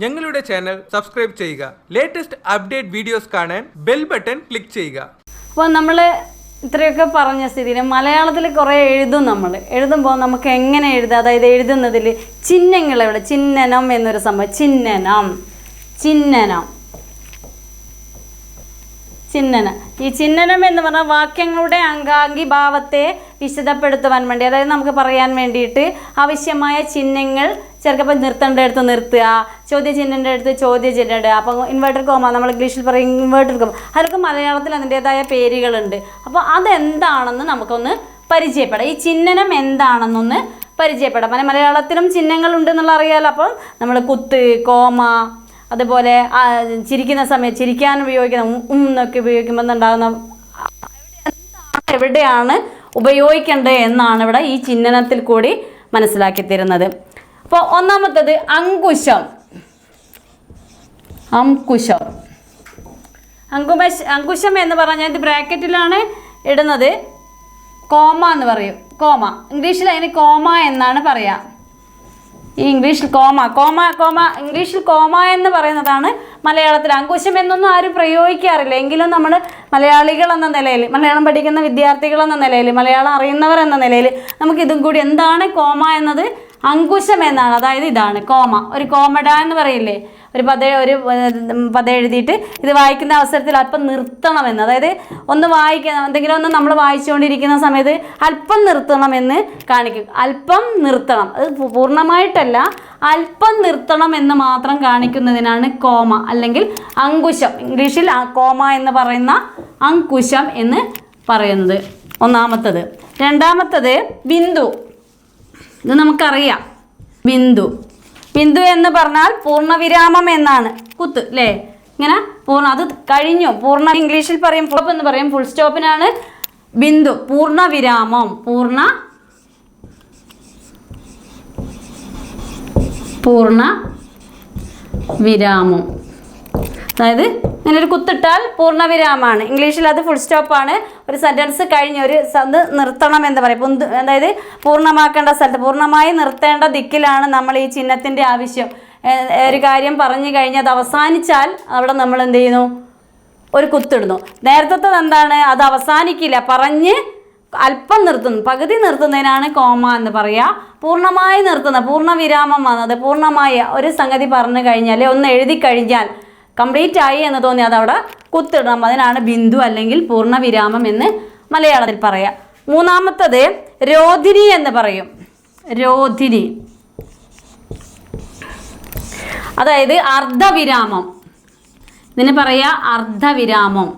ഞങ്ങളുടെ channel subscribe ചെയ്യുക. Latest update videos കാണാൻ ബെൽ ബട്ടൺ ക്ലിക്ക് ചെയ്യുക. അപ്പോൾ നമ്മൾ ഇത്രയൊക്കെ പറഞ്ഞ സ്ഥിതിയിൽ മലയാളത്തിൽ കുറേ എഴുതുമ്പോൾ നമുക്ക് എങ്ങനെ എഴുതാം? അതായത് എഴുതുന്നതിൽ ചിഹ്നങ്ങൾ എവിടെ? ചിഹ്നനം എന്നൊരു സംഭവം. ചിഹ്നനം. ഈ ചിഹ്നനം എന്ന് പറഞ്ഞാൽ വാക്യങ്ങളുടെ അംഗാംഗി ഭാവത്തെ വിശദപ്പെടുത്തുവാൻ വേണ്ടി, അതായത് നമുക്ക് പറയാൻ വേണ്ടിയിട്ട് ആവശ്യമായ ചിഹ്നങ്ങൾ ചേർക്കപ്പോൾ നിർത്തേണ്ട അടുത്ത് നിർത്തുക, ചോദ്യചിഹ്നൻ്റെ അടുത്ത് ചോദ്യചിഹ്നം ഇടുക. അപ്പോൾ ഇൻവേർട്ടർ കോമ, നമ്മൾ ഇംഗ്ലീഷിൽ പറയും ഇൻവേർട്ടർ കോമ, അതൊക്കെ മലയാളത്തിൽ അതിൻ്റേതായ പേരുകളുണ്ട്. അപ്പോൾ അതെന്താണെന്ന് നമുക്കൊന്ന് പരിചയപ്പെടാം. ഈ ചിഹ്നനം എന്താണെന്നൊന്ന് പരിചയപ്പെടാം. മലയാളത്തിലും ചിഹ്നങ്ങളുണ്ടെന്നുള്ള അറിയാലോ. അപ്പോൾ നമ്മൾ കുത്ത്, കോമ, അതുപോലെ ചിരിക്കുന്ന സമയത്ത് ചിരിക്കാൻ ഉപയോഗിക്കുന്ന എന്നൊക്കെ ഉപയോഗിക്കുമ്പോൾ ഉണ്ടാകുന്ന എവിടെയാണ് ഉപയോഗിക്കേണ്ടത് എന്നാണ് ഇവിടെ ഈ ചിഹ്നനത്തിൽ കൂടി മനസ്സിലാക്കി തരുന്നത്. അപ്പോൾ ഒന്നാമത്തത് അങ്കുശം എന്ന് പറഞ്ഞാൽ ഇത് ബ്രാക്കറ്റിലാണ് ഇടുന്നത്. കോമ എന്ന് പറയും. ഇംഗ്ലീഷിൽ അതിന് കോമ എന്നാണ് പറയുക. ഈ ഇംഗ്ലീഷിൽ ഇംഗ്ലീഷിൽ കോമ എന്ന് പറയുന്നതാണ് മലയാളത്തിൽ. അങ്കുശം എന്നൊന്നും ആരും പ്രയോഗിക്കാറില്ല. എങ്കിലും നമ്മൾ മലയാളികൾ എന്ന നിലയിൽ, മലയാളം പഠിക്കുന്ന വിദ്യാർത്ഥികൾ എന്ന നിലയിൽ, മലയാളം അറിയുന്നവർ എന്ന നിലയിൽ നമുക്കിതും കൂടി എന്താണ് കോമ എന്നത്? അങ്കുശം എന്നാണ്. അതായത് ഇതാണ് കോമ. ഒരു കോമഡ എന്ന് പറയില്ലേ, ഒരു പദം എഴുതിയിട്ട് ഇത് വായിക്കുന്ന അവസരത്തിൽ അല്പം നിർത്തണമെന്ന്, അതായത് ഒന്ന് എന്തെങ്കിലും ഒന്ന് നമ്മൾ വായിച്ചുകൊണ്ടിരിക്കുന്ന സമയത്ത് അല്പം നിർത്തണമെന്ന് കാണിക്കും. അല്പം നിർത്തണം, അത് പൂർണ്ണമായിട്ടല്ല, അല്പം നിർത്തണം എന്ന് മാത്രം കാണിക്കുന്നതിനാണ് കോമ അല്ലെങ്കിൽ അങ്കുശം. ഇംഗ്ലീഷിൽ കോമ എന്ന് പറയുന്ന അങ്കുശം എന്ന് പറയുന്നത് ഒന്നാമത്തത്. രണ്ടാമത്തത് ബിന്ദു. ഇത് നമുക്കറിയാം. ബിന്ദു എന്ന് പറഞ്ഞാൽ പൂർണ്ണവിരാമം എന്നാണ്. കുത്ത് അല്ലേ, ഇങ്ങനെ അത് കഴിഞ്ഞു. ഇംഗ്ലീഷിൽ പറയും സ്റ്റോപ്പ് എന്ന് പറയും. ഫുൾ സ്റ്റോപ്പിനാണ് ബിന്ദു. പൂർണ്ണവിരാമം. അതായത് ഇങ്ങനെ ഒരു കുത്തിട്ടാൽ പൂർണ്ണവിരാമമാണ്. ഇംഗ്ലീഷിൽ അത് ഫുൾ സ്റ്റോപ്പാണ്. ഒരു സെൻറ്റൻസ് കഴിഞ്ഞ് അത് നിർത്തണം എന്ന് പറയും. അതായത് പൂർണ്ണമാക്കേണ്ട സ്ഥലത്ത്, പൂർണ്ണമായി നിർത്തേണ്ട ദിക്കിലാണ് നമ്മൾ ഈ ചിഹ്നത്തിൻ്റെ ആവശ്യം. ഒരു കാര്യം പറഞ്ഞു കഴിഞ്ഞ് അത് അവസാനിച്ചാൽ അവിടെ നമ്മൾ എന്ത് ചെയ്യുന്നു? ഒരു കുത്തിടുന്നു. നേരത്തെ എന്താണ്? അത് അവസാനിക്കില്ല, പറഞ്ഞ് അല്പം നിർത്തുന്നു, പകുതി നിർത്തുന്നതിനാണ് കോമ എന്ന് പറയുക. പൂർണ്ണമായി നിർത്തുന്ന, പൂർണ്ണവിരാമം വന്നത്, പൂർണ്ണമായ ഒരു സംഗതി പറഞ്ഞു കഴിഞ്ഞാൽ, ഒന്ന് എഴുതി കഴിഞ്ഞാൽ കംപ്ലീറ്റ് ആയി എന്ന് തോന്നി അതവിടെ കുത്തിടണം. അതിനാണ് ബിന്ദു അല്ലെങ്കിൽ പൂർണ്ണവിരാമം എന്ന് മലയാളത്തിൽ പറയാം. മൂന്നാമത്തത് രോധിനി എന്ന് പറയും. അതായത് അർദ്ധവിരാമം. ഇതിന് പറയാ അർദ്ധവിരാമം.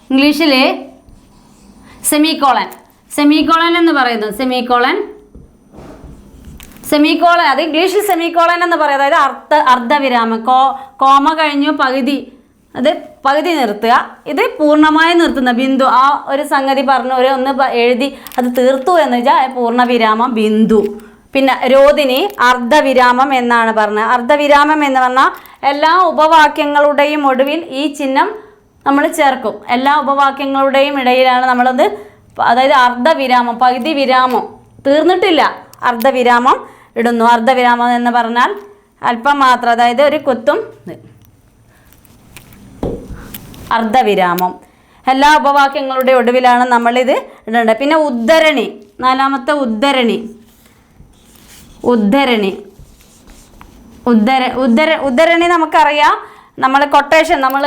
ഇംഗ്ലീഷിൽ സെമിക്കോളൻ എന്ന് പറയുന്നത്. സെമിക്കോളൻ അത് ഇംഗ്ലീഷിൽ സെമിക്കോളൻ എന്ന് പറയും. അതായത് അർദ്ധവിരാമം. കോമ കഴിഞ്ഞു പകുതി, അത് പകുതി നിർത്തുക. ഇത് പൂർണ്ണമായി നിർത്തുന്ന ബിന്ദു. ആ ഒരു സംഗതി പറഞ്ഞു ഒന്ന് എഴുതി അത് തീർത്തു എന്ന് വെച്ചാൽ പൂർണ്ണവിരാമം ബിന്ദു. പിന്നെ രോധിനി അർദ്ധവിരാമം എന്നാണ് പറഞ്ഞത്. അർദ്ധവിരാമം എന്ന് പറഞ്ഞാൽ എല്ലാ ഉപവാക്യങ്ങളുടെയും ഒടുവിൽ ഈ ചിഹ്നം നമ്മൾ ചേർക്കും. എല്ലാ ഉപവാക്യങ്ങളുടെയും ഇടയിലാണ് നമ്മളത്, അതായത് അർദ്ധവിരാമം, പകുതി വിരാമം, തീർന്നിട്ടില്ല, അർദ്ധവിരാമം ഇടുന്നു. അർദ്ധവിരാമം എന്ന് പറഞ്ഞാൽ അല്പം മാത്രം, അതായത് ഒരു കുത്തും. അർദ്ധവിരാമം എല്ലാ ഉപവാക്യങ്ങളുടെ ഒടുവിലാണ് നമ്മളിത് ഇടേണ്ടത്. പിന്നെ ഉദ്ധരണി. നാലാമത്തെ ഉദ്ധരണി നമുക്കറിയാം. നമ്മൾ കൊട്ടേഷൻ, നമ്മൾ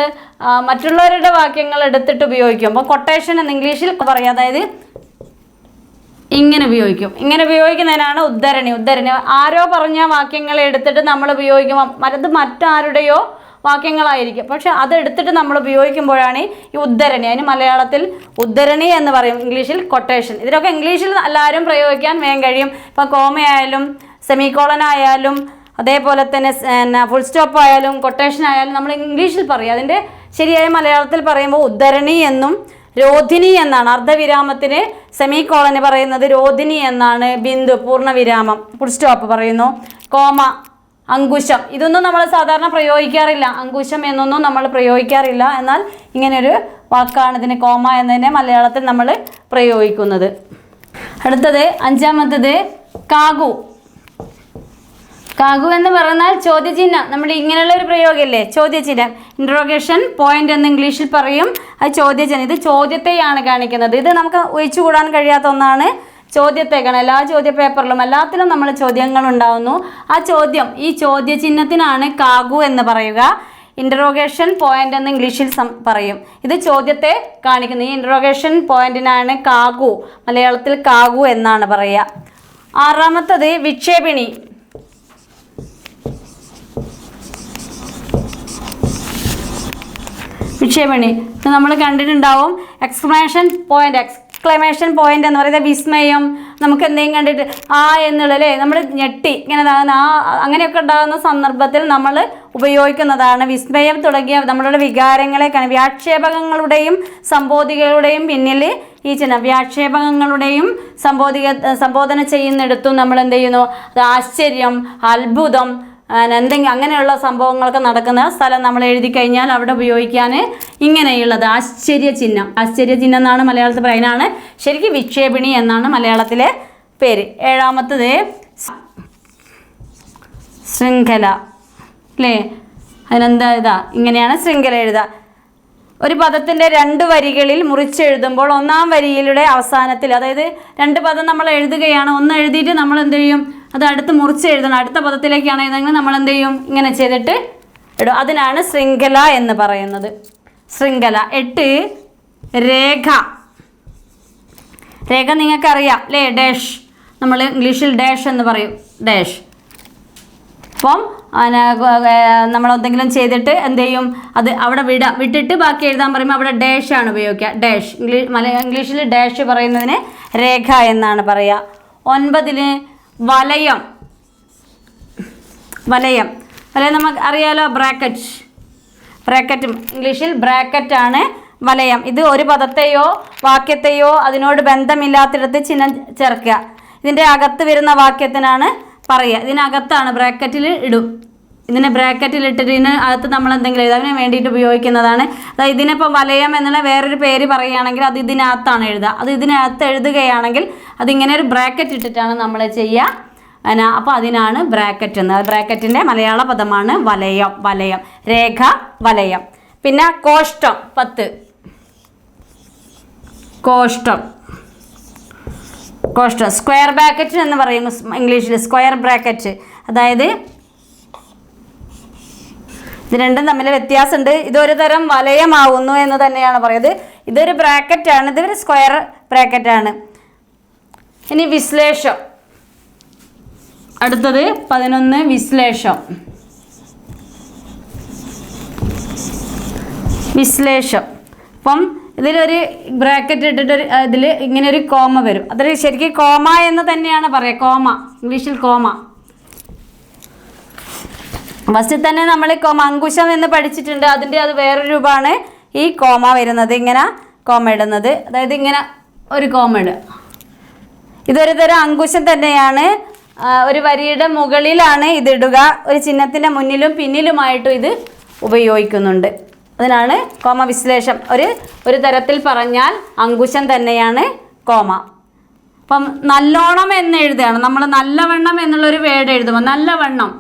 മറ്റുള്ളവരുടെ വാക്യങ്ങൾ എടുത്തിട്ട് ഉപയോഗിക്കും. അപ്പോൾ കൊട്ടേഷൻ എന്ന് ഇംഗ്ലീഷിൽ പറയാം. അതായത് ഇങ്ങനെ ഉപയോഗിക്കുന്നതിനാണ് ഉദ്ധരണി. ആരോ പറഞ്ഞ വാക്യങ്ങളെ എടുത്തിട്ട് നമ്മൾ ഉപയോഗിക്കുമ്പോൾ അത് മറ്റാരുടെയോ വാക്യങ്ങളായിരിക്കും, പക്ഷെ അതെടുത്തിട്ട് നമ്മൾ ഉപയോഗിക്കുമ്പോഴാണ് ഈ ഉദ്ധരണി. അതിന് മലയാളത്തിൽ ഉദ്ധരണി എന്ന് പറയും, ഇംഗ്ലീഷിൽ കൊട്ടേഷൻ. ഇതിനൊക്കെ ഇംഗ്ലീഷിൽ എല്ലാവരും പ്രയോഗിക്കാൻ വേഗം കഴിയും. ഇപ്പം കോമയായാലും സെമിക്കോളൻ ആയാലും അതേപോലെ തന്നെ ഫുൾ സ്റ്റോപ്പ് ആയാലും കൊട്ടേഷൻ ആയാലും നമ്മൾ ഇംഗ്ലീഷിൽ പറയും. അതിൻ്റെ ശരിയായ മലയാളത്തിൽ പറയുമ്പോൾ ഉദ്ധരണി എന്നും രോധിനി എന്നാണ്. അർദ്ധവിരാമത്തിന് സെമിക്കോളന് പറയുന്നത് രോധിനി എന്നാണ്. ബിന്ദു പൂർണ്ണവിരാമം, ഫുൾ സ്റ്റോപ്പ് പറയുന്നു. കോമ, അങ്കുശം, ഇതൊന്നും നമ്മൾ സാധാരണ പ്രയോഗിക്കാറില്ല. അങ്കുശം എന്നൊന്നും നമ്മൾ പ്രയോഗിക്കാറില്ല. എന്നാൽ ഇങ്ങനൊരു വാക്കാണ് ഇതിന് കോമ എന്നതിനെ മലയാളത്തിൽ നമ്മൾ പ്രയോഗിക്കുന്നത്. അടുത്തത് അഞ്ചാമത്തത് കാകു. കാഗു എന്ന് പറഞ്ഞാൽ ചോദ്യചിഹ്നം. നമ്മൾ ഇങ്ങനെയുള്ള ഒരു പ്രയോഗമല്ലേ ചോദ്യചിഹ്നം. ഇൻട്രോഗേഷൻ പോയിന്റ് എന്ന് ഇംഗ്ലീഷിൽ പറയും. അത് ചോദ്യചിഹ്നം. ഇത് ചോദ്യത്തെയാണ് കാണിക്കുന്നത്. ഇത് നമുക്ക് ഒഴിച്ചുകൂടാൻ കഴിയാത്ത ഒന്നാണ്. ചോദ്യത്തേക്കാണ്. എല്ലാ ചോദ്യ പേപ്പറിലും എല്ലാത്തിലും നമ്മൾ ചോദ്യങ്ങൾ ഉണ്ടാവുന്നു. ആ ചോദ്യം, ഈ ചോദ്യചിഹ്നത്തിനാണ് കാഗു എന്ന് പറയുക. ഇൻട്രോഗേഷൻ പോയിന്റ് എന്ന് ഇംഗ്ലീഷിൽ പറയും. ഇത് ചോദ്യത്തെ കാണിക്കുന്നു. ഈ ഇൻട്രോഗേഷൻ പോയിന്റിനാണ് കാഗു, മലയാളത്തിൽ കാഗു എന്നാണ് പറയുക. ആറാമത്തത് വിക്ഷേപിണി. വിക്ഷേപണി നമ്മൾ കണ്ടിട്ടുണ്ടാവും. എക്സ്ക്ലമേഷൻ പോയിന്റ് എന്ന് പറയുന്നത് വിസ്മയം. നമുക്ക് എന്തെങ്കിലും കണ്ടിട്ട് ആ എന്നുള്ളല്ലേ നമ്മൾ ഞെട്ടി ഇങ്ങനെ അങ്ങനെയൊക്കെ ഉണ്ടാകുന്ന സന്ദർഭത്തിൽ നമ്മൾ ഉപയോഗിക്കുന്നതാണ്. വിസ്മയം തുടങ്ങിയ നമ്മളുടെ വികാരങ്ങളെ വ്യാക്ഷേപകങ്ങളുടെയും സംബോധികളുടെയും പിന്നിൽ ഈ ചിഹ്നം. വ്യാക്ഷേപകങ്ങളുടെയും സംബോധന ചെയ്യുന്നിടത്തും നമ്മൾ എന്ത് ചെയ്യുന്നു? അത് ആശ്ചര്യം, അത്ഭുതം, എന്തെങ്കിലും അങ്ങനെയുള്ള സംഭവങ്ങളൊക്കെ നടക്കുന്ന സ്ഥലം നമ്മൾ എഴുതി കഴിഞ്ഞാൽ അവിടെ ഉപയോഗിക്കാൻ ഇങ്ങനെയുള്ളത് ആശ്ചര്യ ചിഹ്നം എന്നാണ് മലയാളത്തിൽ പറയുന്നത്. അതിനാണ് ശരിക്കും വിക്ഷേപിണി എന്നാണ് മലയാളത്തിലെ പേര്. ഏഴാമത്തത് ശൃംഖല അല്ലേ? അതിനെന്താ ഇങ്ങനെയാണ് ശൃംഖല എഴുതുക. ഒരു പദത്തിൻ്റെ 2 വരികളിൽ മുറിച്ചെഴുതുമ്പോൾ ഒന്നാം വരിയിലൂടെ അവസാനത്തിൽ, അതായത് 2 പദം നമ്മൾ എഴുതുകയാണ്. ഒന്ന് എഴുതിയിട്ട് നമ്മൾ എന്ത് ചെയ്യും? അത് അടുത്ത് മുറിച്ച് എഴുതണം. അടുത്ത പദത്തിലേക്കാണ് എഴുതെങ്കിൽ നമ്മൾ എന്ത് ചെയ്യും? ഇങ്ങനെ ചെയ്തിട്ട് ഇടും. അതിനാണ് ശൃംഖല എന്ന് പറയുന്നത്. ശൃംഖല. 8 രേഖ. രേഖ നിങ്ങൾക്കറിയാം അല്ലേ? ഡാഷ്. നമ്മൾ ഇംഗ്ലീഷിൽ ഡാഷ് എന്ന് പറയും. ഡാഷ്. അപ്പം നമ്മൾ എന്തെങ്കിലും ചെയ്തിട്ട് എന്ത് ചെയ്യും? അത് അവിടെ വിട്ടിട്ട് ബാക്കി എഴുതാൻ പറയുമ്പോൾ അവിടെ ഡാഷാണ് ഉപയോഗിക്കുക. ഡാഷ്. ഇംഗ്ലീഷിൽ ഡാഷ് പറയുന്നതിന് രേഖ എന്നാണ് പറയുക. 9 വലയം. വലയം നമുക്ക് അറിയാലോ. ബ്രാക്കറ്റ് ഇംഗ്ലീഷിൽ ബ്രാക്കറ്റാണ് വലയം. ഇത് ഒരു പദത്തെയോ വാക്യത്തെയോ അതിനോട് ബന്ധമില്ലാത്തിടത്ത് ചിഹ്നം ചേർക്കുക. ഇതിൻ്റെ അകത്ത് വരുന്ന വാക്യത്തിനാണ് പറയുക. ഇതിനകത്താണ് ബ്രാക്കറ്റിൽ ഇടും. ഇതിനെ ബ്രാക്കറ്റിൽ ഇട്ടിട്ട് ഇതിന് അകത്ത് നമ്മൾ എന്തെങ്കിലും എഴുതാം. അതിന് വേണ്ടിയിട്ട് ഉപയോഗിക്കുന്നതാണ്. അതായത് ഇതിനിപ്പോൾ വലയം എന്നുള്ള വേറൊരു പേര് പറയുകയാണെങ്കിൽ അത് ഇതിനകത്താണ് എഴുതുക. അത് ഇതിനകത്ത് എഴുതുകയാണെങ്കിൽ അതിങ്ങനെ ഒരു ബ്രാക്കറ്റ് ഇട്ടിട്ടാണ് നമ്മൾ ചെയ്യുക. അപ്പോൾ അതിനാണ് ബ്രാക്കറ്റ് എന്ന്. ബ്രാക്കറ്റിൻ്റെ മലയാള പദമാണ് വലയം. രേഖ, വലയം. പിന്നെ കോഷ്ടം. 10 കോഷ്ടം. സ്ക്വയർ ബ്രാക്കറ്റ് എന്ന് പറയും ഇംഗ്ലീഷിൽ. സ്ക്വയർ ബ്രാക്കറ്റ് അതായത് ഇത് രണ്ടും തമ്മിൽ വ്യത്യാസമുണ്ട്. ഇതൊരു തരം വലയമാവുന്നു എന്ന് തന്നെയാണ് പറയുന്നത്. ഇതൊരു ബ്രാക്കറ്റാണ്, ഇതൊരു സ്ക്വയർ ബ്രാക്കറ്റാണ്. ഇനി വിശ്ലേഷം. അടുത്തത് 11 വിശ്ലേഷം. അപ്പം ഇതിലൊരു ബ്രാക്കറ്റ് ഇട്ടിട്ട് ഇതിൽ ഇങ്ങനെ ഒരു കോമ വരും. അതൊരു ശരിക്കും കോമ എന്ന് തന്നെയാണ് പറയുക. കോമ, ഇംഗ്ലീഷിൽ കോമ. ഫസ്റ്റിൽ തന്നെ നമ്മൾ അങ്കുശം എന്ന് പഠിച്ചിട്ടുണ്ട്. അതിൻ്റെ അത് വേറൊരു രൂപമാണ് ഈ കോമ വരുന്നത്. ഇങ്ങനെ കോമ ഇടുന്നത്, അതായത് ഇങ്ങനെ ഒരു കോമ ഇടുക. ഇതൊരു തരം അങ്കുശം തന്നെയാണ്. ഒരു വരിയുടെ മുകളിലാണ് ഇതിടുക. ഒരു ചിഹ്നത്തിൻ്റെ മുന്നിലും പിന്നിലുമായിട്ടും ഇത് ഉപയോഗിക്കുന്നുണ്ട്. അതിനാണ് കോമ. വിശ്ലേഷം ഒരു തരത്തിൽ പറഞ്ഞാൽ അങ്കുശം തന്നെയാണ് കോമ. അപ്പം നല്ലോണം എന്ന് എഴുതുകയാണ്. നമ്മൾ നല്ലവണ്ണം എന്നുള്ളൊരു വേർഡ് എഴുതുമ്പോൾ നല്ലവണ്ണം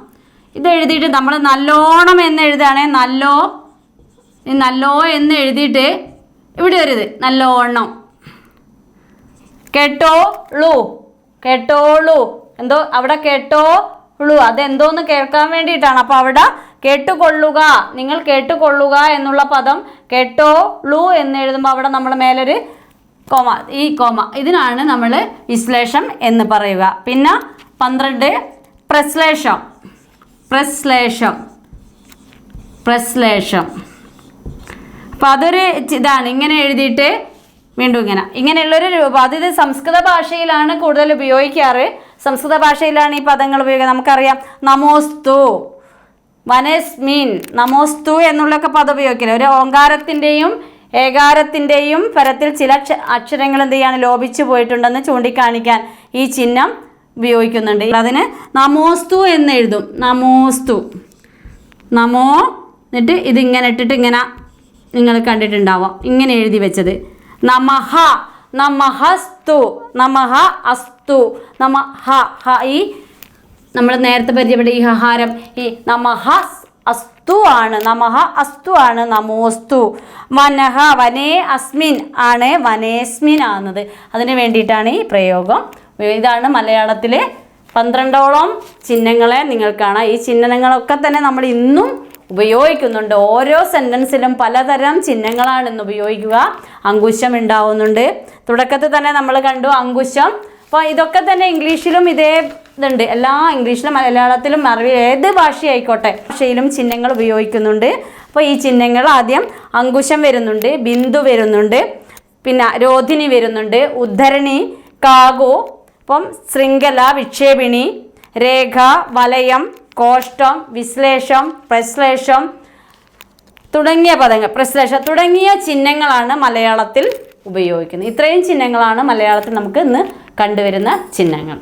ഇത് എഴുതിയിട്ട് നമ്മൾ നല്ലോണം എന്ന് എഴുതുകയാണെങ്കിൽ നല്ലോ എന്ന് എഴുതിയിട്ട് ഇവിടെ ഒരു ഇത് നല്ലോണം. കേട്ടോളൂ എന്തോ അവിടെ കേട്ടോളൂ, അതെന്തോന്ന് കേൾക്കാൻ വേണ്ടിയിട്ടാണ്. അപ്പോൾ അവിടെ കേട്ടുകൊള്ളുക, നിങ്ങൾ കേട്ടുകൊള്ളുക എന്നുള്ള പദം കേട്ടോളൂ എന്ന് എഴുതുമ്പോൾ അവിടെ നമ്മൾ മേലൊരു കോമ, ഈ കോമ. ഇതിനാണ് നമ്മൾ വിശ്ലേഷം എന്ന് പറയുക. പിന്നെ 12 പ്രശ്ലേഷം. അപ്പോൾ അതൊരു ഇതാണ്. ഇങ്ങനെ എഴുതിയിട്ട് വീണ്ടും ഇങ്ങനെയുള്ളൊരു രൂപം. അത് സംസ്കൃത ഭാഷയിലാണ് കൂടുതൽ ഉപയോഗിക്കാറ്. സംസ്കൃത ഭാഷയിലാണ് ഈ പദങ്ങൾ ഉപയോഗിക്കുക. നമുക്കറിയാം നമോസ്തു, വനസ്മീൻ, നമോസ്തു എന്നുള്ളൊക്കെ പദം ഉപയോഗിക്കില്ല. ഒരു ഓങ്കാരത്തിൻ്റെയും ഏകാരത്തിൻ്റെയും പരത്തിൽ ചില അക്ഷരങ്ങൾ എന്ത് ചെയ്യാണ് ലോപിച്ചു പോയിട്ടുണ്ടെന്ന് ചൂണ്ടിക്കാണിക്കാൻ ഈ ചിഹ്നം ഉപയോഗിക്കുന്നുണ്ട്. അതിന് നമോസ്തു എന്ന് എഴുതും. നമോ എന്നിട്ട് ഇതിങ്ങനെ ഇട്ടിട്ട് ഇങ്ങനെ നിങ്ങൾ കണ്ടിട്ടുണ്ടാവാം. ഇങ്ങനെ എഴുതി വെച്ചത്. നമഃസ്തു, നമഃ അസ്തു, നമഃ. ഈ നമ്മൾ നേരത്തെ പരിചയപ്പെട്ട ഈ ഹഹാരം, ഈ നമഃ അസ്തു ആണ്, നമഃ അസ്തു ആണ് നമോസ്തു. വനഃ വനേ അസ്മിൻ ആണ് വനേസ്മിൻ ആകുന്നത്. അതിന് വേണ്ടിയിട്ടാണ് ഈ പ്രയോഗം. ഇതാണ് മലയാളത്തിലെ 12ഓളം ചിഹ്നങ്ങളെ നിങ്ങൾ കാണാം. ഈ ചിഹ്നങ്ങളൊക്കെ തന്നെ നമ്മൾ ഇന്നും ഉപയോഗിക്കുന്നുണ്ട്. ഓരോ സെൻറ്റൻസിലും പലതരം ചിഹ്നങ്ങളാണ് ഇന്ന് ഉപയോഗിക്കുക. അങ്കുശം ഉണ്ടാവുന്നുണ്ട്. തുടക്കത്തിൽ തന്നെ നമ്മൾ കണ്ടു അങ്കുശം. അപ്പോൾ ഇതൊക്കെ തന്നെ ഇംഗ്ലീഷിലും ഇതേ ഇതുണ്ട്. എല്ലാ ഇംഗ്ലീഷിലും മലയാളത്തിലും ഏത് ഭാഷയായിക്കോട്ടെ ഭാഷയിലും ചിഹ്നങ്ങൾ ഉപയോഗിക്കുന്നുണ്ട്. അപ്പോൾ ഈ ചിഹ്നങ്ങൾ ആദ്യം അങ്കുശം വരുന്നുണ്ട്, ബിന്ദു വരുന്നുണ്ട്, പിന്നെ രോധിനി വരുന്നുണ്ട്, ഉദ്ധരണി, കാകു, അപ്പം ശൃംഖല, വിക്ഷേപിണി, രേഖ, വലയം, കോഷ്ടം, വിശ്ലേഷം, പ്രശ്ലേഷം തുടങ്ങിയ പദങ്ങൾ, പ്രശ്ലേഷം തുടങ്ങിയ ചിഹ്നങ്ങളാണ് മലയാളത്തിൽ ഉപയോഗിക്കുന്നത്. ഇത്രയും ചിഹ്നങ്ങളാണ് മലയാളത്തിൽ നമുക്ക് ഇന്ന് കണ്ടുവരുന്ന ചിഹ്നങ്ങൾ.